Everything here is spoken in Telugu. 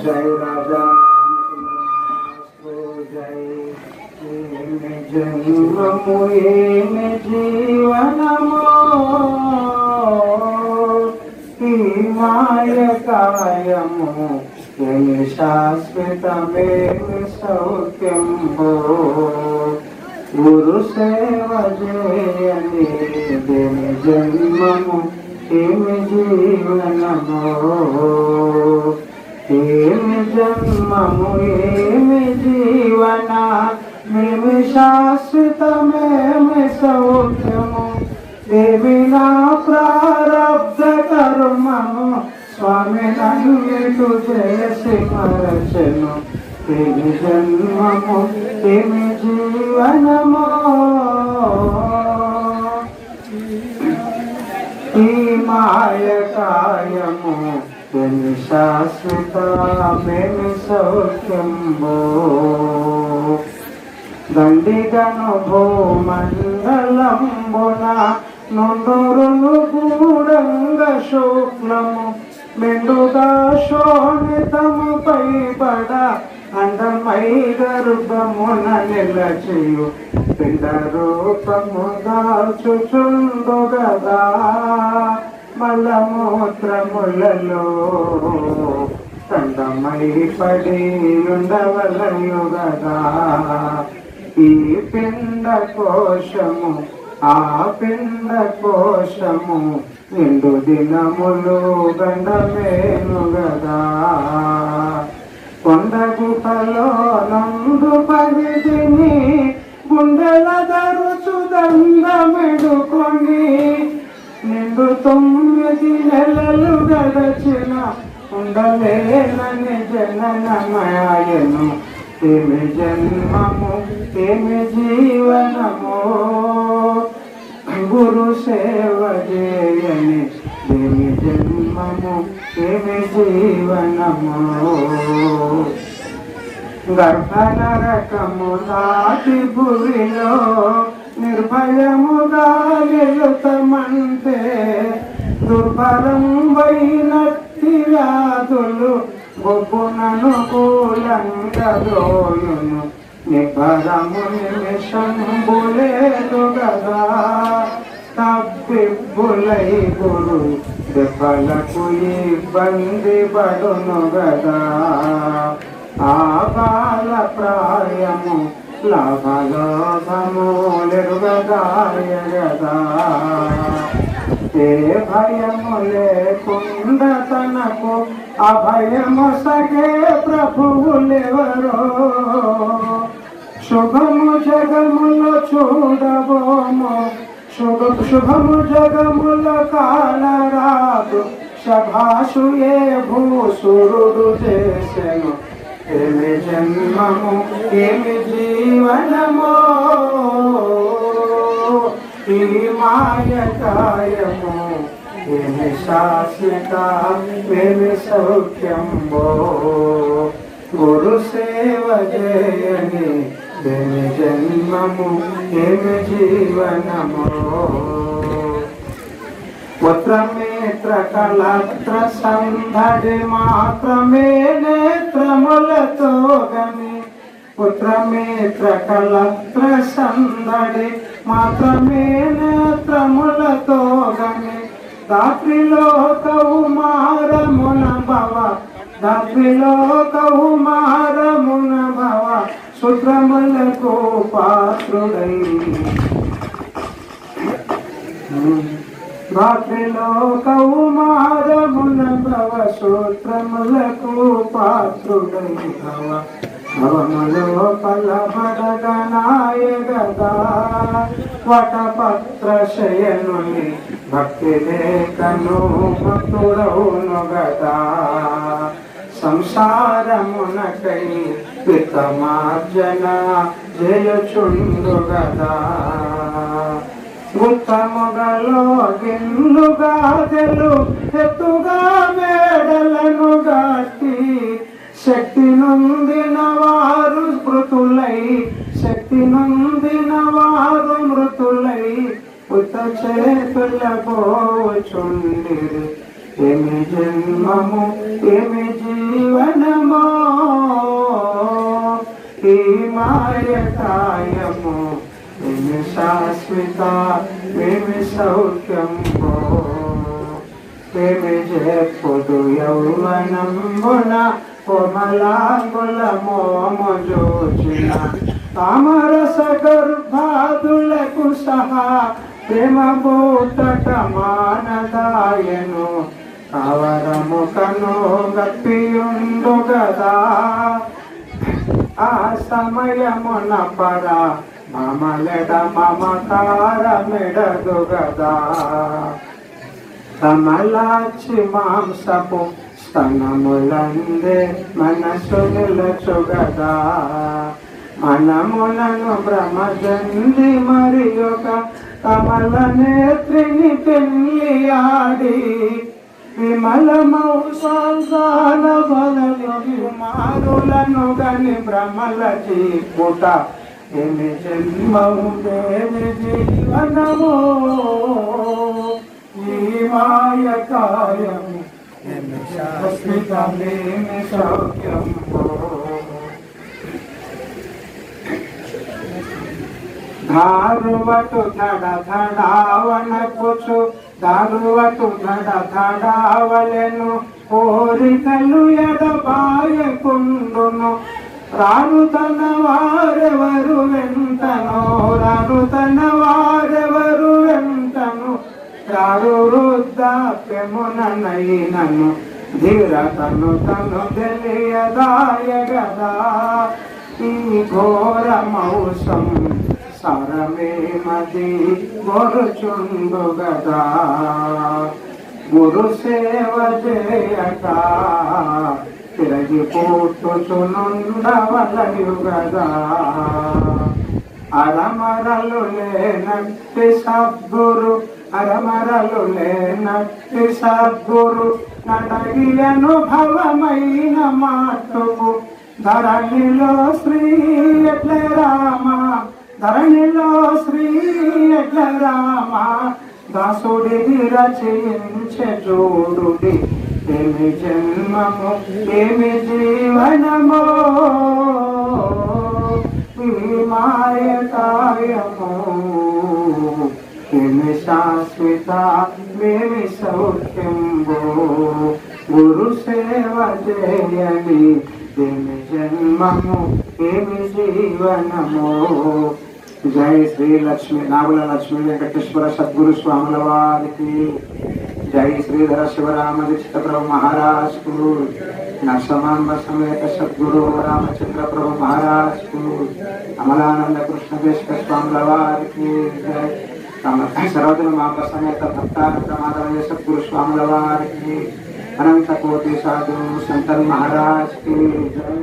जय राजा जय जन्ममु जीवनमो ఈ మాయ కాయము ఏమి శాశ్వతమేమి సౌఖ్యంబో గురు సేవ చేయని దేని జన్మము ఏమి జీవనమో ఏమి జన్మము ఏమి జీవన మేమి శాశ్వతమేమి సౌఖ్యము దేవి నా ప్రారబ్ధ కర్మము స్వామి నన్ను ఎటు చేసి మరచెను ఏమి జన్మము ఏమి జీవనమో ఈ మాయ కాయము ఏమి శాశ్వతమేమి సౌఖ్యంబో దండిగను భూమండలంబున నుండురులు గూఢంగ శుక్లము మెండుగా శోణితము పైబడ అండమై గర్భమున నిలచియు పిండ రూపము దాల్చుచుండు గదా మలమూత్రములలో దండమై పడి ఉండవలయు గదా ఈ పిండ కోశము ఆ పిండ కోశము నిండు దినములు గండమేను గదా కొండ గుహలో నందు పరిధిని గుండెల దరుచు దండమెడుకొని నిండు 9 నెలలు గడచిన ఉండలేనని జననమయను ఏమి జన్మము ఏమి జీవనమో గురు సేవ చేయని ఏమి జన్మము ఏమి జీవనమో గర్భనరకము దాటి భువిలో నిర్భయముగా నిలుతమంటే దుర్భరం వైనట్టి వ్యాధులు గొప్పననుకూలంగదోయును నిభరము నిమిషంబులేదు గదా తప్పిబ్బులై గురు దెబ్బలకు ఇబ్బంది పడును గదా ఆ బాల ప్రాయము లాభలోభములెరుగదాయ గదా ఏ భయము లేకుండా తనకు అభయము సగే ప్రభువులెవరో శుభము జగములో చూడబోము శుభము జగములో కానరాదు శభాషు ఏ భూసురుడు చేసెను ఏమి జన్మము ఏమి జీవనమో ఈ మాయ కాయము ఏమి శాశ్వత ఏమి సౌఖ్యంబో గురు సేవ చేయని ఏమి జన్మము ఏమి జీవనమో పుత్రమిత్ర కళత్ర సంధడి మాత్రమే నేత్రములతో గని పుత్రమిత్ర కళత్ర సందడి మాత్రమే నేత్రములతో గని దాత్రిలో కౌమారమున భవ దాత్రిలో కౌమారమున భవ సూత్రములకు పాత్రుడై రాత్రిలో కౌమారమున భవ సూత్రములకు పాత్రుడై భవ భవములో పలబడగనాయ గదా వటపత్ర శయనుని భక్తి లేఖను భక్తుడవును గదా సంసారమునకై పితమార్జన జయచుండు గదా ఉత్తముగలో గిన్నుగా తెలు ఎత్తుగా మేడలను గట్టి శక్తి నొందిన వారు మృతులై శక్తి నొందిన వారు మృతులై ఉత చేతుల పోచుండిరి ఏమి జన్మము ఏమి జీవనమో మాయకాయము ఏమి శాశ్వత ఏమి సౌఖ్యము ఏమి చెప్పుడు యౌవనంబున కోమలాంగుల మోము జోచిన తామరస గర్భాదులకు సహా ప్రేమ బూతట మానదాయను కవరము కను గప్పియుండు గదా ఆ సమయమున పర మమలెడ మమకారమెడదు గదా కమలాచి మాంసపు స్తనములందే మనసు నిలచుగదా మనములను భ్రమజంది మరి ఒక కమల నేత్రిని పెళ్ళియాడి విమలమౌ సంసార బలము కుమారులను గని భ్రమల చీపుట ఏమి జన్మము దేవి జీవనము ఈ మాయకాయము ఏమి శాశ్వతమేమి సౌఖ్యము ధారువటు ధడ ధడావనకుచు దారువటు ధడ ధడావలెను కోరికలు ఎడబాయకుండును రాను తన వారెవరు వెంటను రాను తన వారెవరు వెంటను రారు వృద్ధాప్యముననైనను ధీరతను తను తెలియదాయగదా ఈ ఘోర మౌసం సరమేమది గొరుచుండు గదా గురు సేవ చేయక తిరిగి పోటుచునుండవలయు గదా అరమరలు లేనట్టి సద్గురు అరమరలు లేనట్టి సద్గురు నడగి అనుభవమైన మాటకు ధరణిలో శ్రీ ఎట్ల రామ ధరణిలో శ్రీ ఎట్ల రామ దాసుడి రచయించే చూడుడి ఏమి జన్మము ఏమి జీవనమో ఈ మాయకాయము ఏమి శాశ్వత ఏమి సౌఖ్యంబో గురు సేవ చేయని ఏమి జన్మము ఏమి జీవనము జై శ్రీ లక్ష్మీ నాగుల లక్ష్మీ వెంకటేశ్వర సద్గురు స్వాముల వారికి జై శ్రీధర శివరామ దీక్షిత ప్రభు మహారాజ్ కు నరసమాంబ సమేత సద్గురు రామచంద్ర ప్రభు మహారాజ్ కు అమలానంద కృష్ణ దేశిక స్వాముల వారికి జై సర్వజన మాంబ సమేత భక్తానంద మాధవ సద్గురు స్వాముల వారికి అనంత కోటి సాధు సంతన్ మహారాజ్ కి జై